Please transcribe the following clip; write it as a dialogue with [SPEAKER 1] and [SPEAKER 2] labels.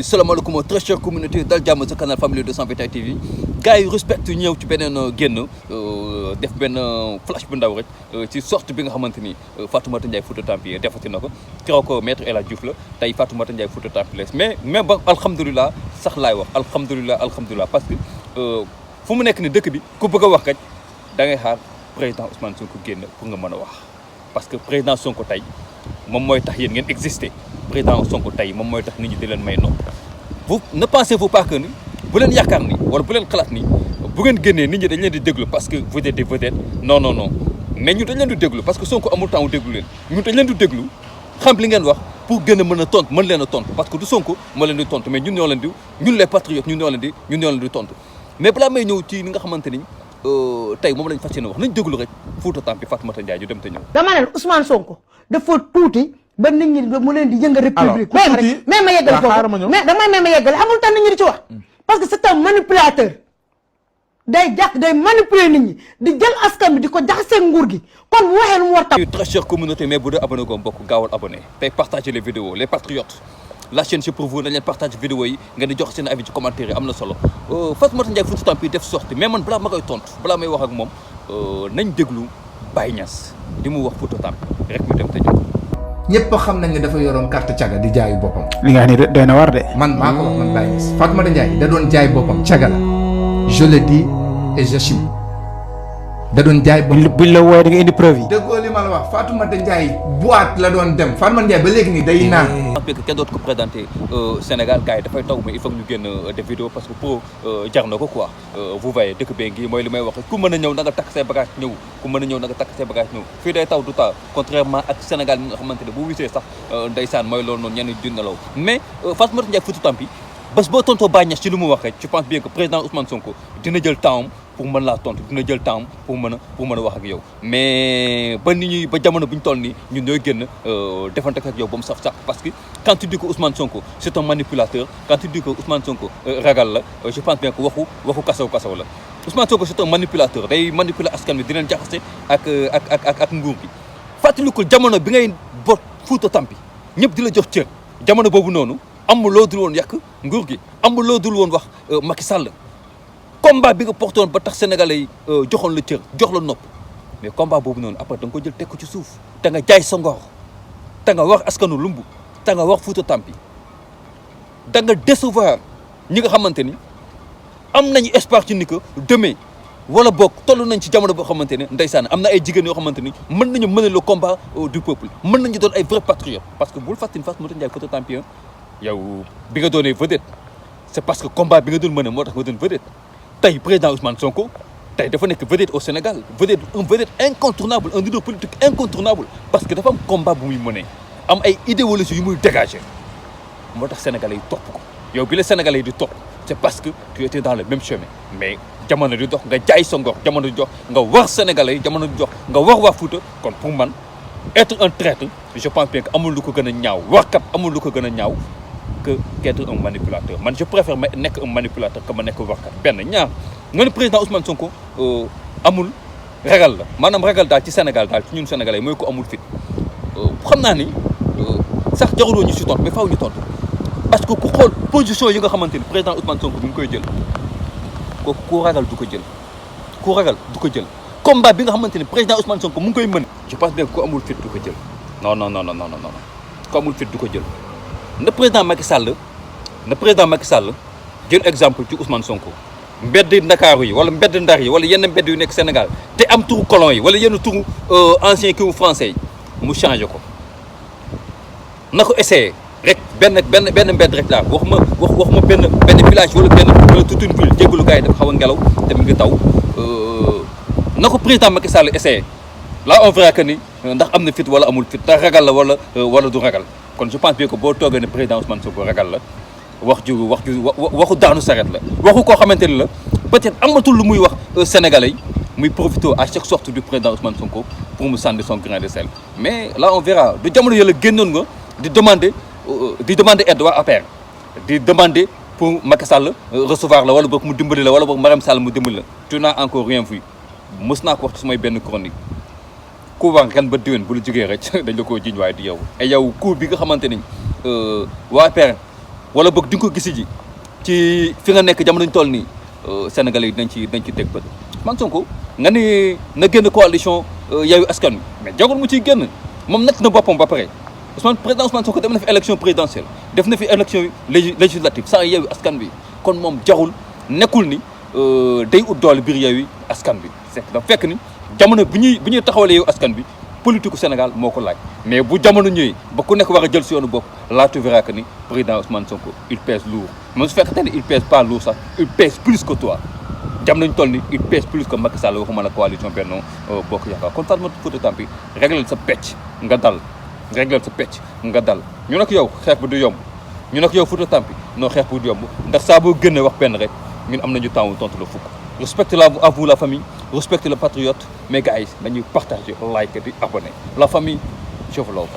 [SPEAKER 1] Salam alaikum, très chère communauté dal jàmm sa canal Family 221 TV gars yi respecte ñëw ci beneen génn def benn flash bu ndaw rek ci sorte bi nga xamante ni Fatoumata Ndiaye Fouta Tampi defati na ko keroog ko maître El Hadji Diouf la tey Fatoumata Ndiaye Fouta Tampi la mais ba alhamdulilah sax laay wax alhamdulilah parce que fu mu nekk ni dëkk bi ku bëgg a wax rek da ngay xaar président Ousmane Sonko génn pour nga mën a wax parce que président Sonko tey moom mooy tax yéen ngeen exister président Sonko tey moom mooy tax nit ñi di leen may nopp vous ne pensez-vous pas que ni bu leen yaakaar ni wala bu leen xalaat ni bu ngeen génnee nit ñi dañ leen di déglu parce que vous êtes des vedettes non mais ñun dañ leen di déglu parce que Sonko amul temps wu déglu leen ñun dañ leen di déglu xam li ngeen wax pour gën a mën a tontu mën leen a tontu parce que du Sonko moo leen di tontu mais ñun ñoo leen di ñun les patriotes ñun ñoo leen di tontu mais balaa may ñëw ci li nga xamante ni tey moom lañ fas yéene wax nañ déglu rek Fouta Tampi Fatoumata Ndiaye ñu dem te ñëw.
[SPEAKER 2] dama ne Ousmane Sonko dafa tuuti ba nit ñi mu leen di yëngal république. mais ma yeggal foofu mais damay may ma yeggal amul tax nit ñi di ci wax. parce que c'est un manipulateur day manipuler nit ñi di jël askan bi di ko jaxasee nguur gi kon bu waxee lu mu war tam.
[SPEAKER 1] très chère communauté mais bu dee abonné ko mbokk gaawal abonné tey partager les vidéos les patriotes la chaîne c'est pour vous nañ leen partage vidéo yi nga di jox seen avis ci commentaire yi am na solo Fatoumata Ndiaye Fouta Tampi def sorti mais man balaa ma koy tontu balaa may wax ak moom nañ déglu Baye Niass li mu wax Fouta Tampi rek ñu dem te ñëw.
[SPEAKER 3] ñëpp xam nañ ne dafa yoroon carte caga di jaayu boppam.
[SPEAKER 4] li nga xam ne doy na war de.
[SPEAKER 3] man maa ko wax man Baye Niass Fatoumata Ndiaye da doon jaay boppam caga la je le dis et j'assume da doon jaay boppam.
[SPEAKER 4] buñ la wooyee da nga indi preuve yi.
[SPEAKER 3] déggoo li ma la wax Fatoumata Ndiaye boîte la doon dem Fatoumata Ndiaye ba léegi nii day naan.
[SPEAKER 1] parce que kenn dootu ko présenté Sénégal gars yi dafay taw mais il faut que ñu génn des vidéos parce que pour jar na ko quoi vous voyez dëkk bee ngi mooy li may wax ku mën a ñëw na nga takk say bagage ñëw ku mën a ñëw na nga takk say bagage ñëw fii day taw du taw contrairement ak Sénégal mi nga xamante ne bu wisee sax ndeysaan mooy loolu noonu ñenn di nelaw mais Fatoumata Ndiaye Fouta Tampi bés boo tontoo Baye Niass ci lu mu wax rek je pense bien que président Ousmane Sonko dina jël temps pour mën laa tontu dina jël temps pour mën a wax ak yow mais ba nit ñi ba jamono bu ñu toll nii ñun ñooy génn defante ak yow ba mu saf sax parce que quand tu dis que Ousmane Sonko c'est un manipulateur quand tu dis que Ousmane Sonko ragal la je pense bien que waxu kasaw la Ousmane Sonko c'est un manipulateur day manipuler askan wi di leen jaxase ak nguur gi fàttalikul jamono bi ngay bot Fouta Tampi ñëpp di la jox cër jamono boobu noonu amul loo dul woon yàq nguur gi amul loo dul woon wax Macky Sall combat bi nga porté woon ba tax sénégalais yi joxoon la cër jox la nopp mais combat boobu noonu après da nga ko jël teg ko ci suuf te nga jaay sa ngor te nga wax askanu lumbu te nga wax Fouta Tampi da nga décevoir ñi nga xamante ni am nañu espoir ci ni que demain wala boog toll nañ ci jamono boo xamante ne ndeysaan am na ay jigéen yoo xamante ni mën nañu mener le combat du peuple mën nañu doon ay vrais patriotes parce que bul fàttali Fatoumata Ndiaye Fouta Tampi yow bi nga doonee vedette c'est parce que combat bi nga doon mën a moo tax nga doon vedette tey président Ousmane Sonko tey dafa nekk vedette au Sénégal vedette incontournable un leader politique incontournable parce que dafa am combat bu muy mënee am ay idéologie yu muy dégager moo tax sénégalais yi topp ko yow bi la sénégalais yi di topp c'est parce que tu étais dans le même chemin mais jamono di dox nga jaay sa ngor jamono di dox nga wax sénégalais yi jamono di dox nga wax waa Fouta kon pour man être un traître je pense bien que amul lu ko gën a ñaaw waxkat amul lu ko gën a ñaaw que qu'être un manipulateur man je préfère ma nekk un manipulateur que ma nekk waxkat benn ñaar nga ne président Ousmane Sonko amul ragal la maanaam ragal daal ci Sénégal daal ci ñun sénégalais mooy ko amul fit xam naa ni sax jaruloo ñu si tontu mais faaw ñu tontu parce que ku xool position yi nga xamante ni président Ousmane Sonko bi ngi koy jël kooku ku ragal du ko jël combat bi nga xamante ni président Ousmane Sonko mu ngi koy mën je pense bien que ku amul fit du ko jël non ku amul fit du ko jël na président Macky Sall jël exemple ci Ousmane Sonko mbedd Ndakaaru yi wala mbedd Ndar yi wala yenn mbedd yu nekk Sénégal te am turu colon yi wala yenn turu ancien kiwu français yi mu changé ko na ko essayé rek benn mbedd rek laa waxuma benn village wala toute une ville jégalu gars yi dafa xaw a ngelaw te mu ngi taw na ko président Macky Sall essayé là on verra que ni ndax am na fit wala amul fit ndax ragal la wala du ragal kon je pense bien que boo toogee ne président Ousmane Sonko ragal la waxu daanu saret la waxu koo xamante ni la peut-être amatul lu muy wax sénégalais yi muy profité à chaque sortie du président Ousmane Sonko pour mu sànni son grain de sel mais là on verra du jamono yàlla génnoon nga di demander aide waa APR di demander pour Macky Sall recevoir la wala boog mu dimbali la wala boog Marème Sall mu dimbali la tu n'as encore rien vu mës naa ko wax ci sumay benn chronique ku wax ren ba diwén bu la jógee rek dañ la koo jiñ waaye di yow et yow coup bi nga xamante ni waa APR wala boog di nga ko gisi ji ci fi nga nekk jamono ñu toll nii Sénégalais yi dinañ ci teg bët man Sonko nga ni na génn coalition Yewwi Askan Wi mais jagul mu ciy génn moom natt na boppam ba pare président Ousmane Sonko dem na fi élection présidentielle def na fi élection législative sans Yewwi Askan Wi kon moom jarul nekkul ni day ut doole biir Yewwi Askan Wi c'est que dafa fekk ni jamono bi ñuy taxawalee Yewwi Askan Wi politique Sénégal moo ko laaj mais bu jamono ñëwee ba ku nekk war a jël si yoonu bopp là tu verras que ni président Ousmane Sonko il pèse lourd même su fekkee ne il pèse pas lourd sax il pèse plus que toi jamono ñu toll ni il pèse plus que Macky Sall waxuma la coalition Benno Bokk Yaakaar kon Fatoumata Fouta Tampi réglal sa pecc nga dal ñu nag yow xeex bi du yomb ñu nag yow Fouta Tampi non xeex bi du yomb ndax saa boo génne wax benn rek ñun am nañu temps tontu la fukk respectez à vous la famille respectez le patriote mais gars yi dañuy partager like di abonné la famille je vous love